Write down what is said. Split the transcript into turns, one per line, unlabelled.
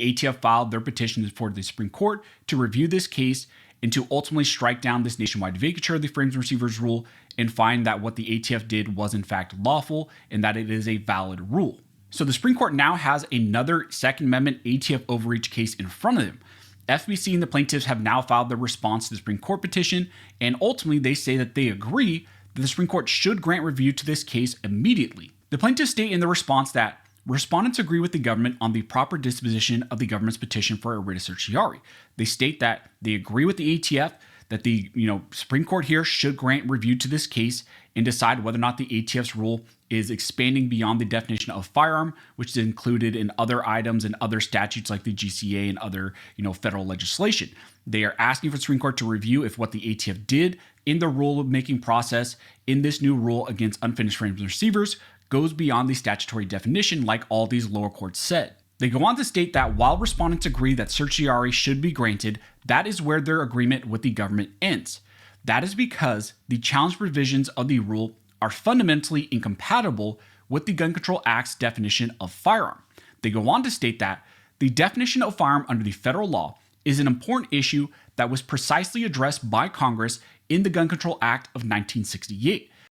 The ATF filed their petition for the Supreme Court to review this case and to ultimately strike down this nationwide vacature of the frames and receivers rule and find that what the ATF did was in fact lawful and that it is a valid rule. So the Supreme Court now has another Second Amendment ATF overreach case in front of them. FBC and the plaintiffs have now filed their response to the Supreme Court petition, and ultimately they say that they agree that the Supreme Court should grant review to this case immediately. The plaintiffs state in their response that respondents agree with the government on the proper disposition of the government's petition for a writ of certiorari. They state that they agree with the ATF that the Supreme Court here should grant review to this case and decide whether or not the ATF's rule is expanding beyond the definition of firearm, which is included in other items and other statutes like the GCA and other federal legislation. They are asking for the Supreme Court to review if what the ATF did in the rule-making process in this new rule against unfinished frames and receivers goes beyond the statutory definition like all these lower courts said. They go on to state that while respondents agree that certiorari should be granted, that is where their agreement with the government ends. That is because the challenge provisions of the rule are fundamentally incompatible with the Gun Control Act's definition of firearm. They go on to state that the definition of firearm under the federal law is an important issue that was precisely addressed by Congress in the Gun Control Act of 1968.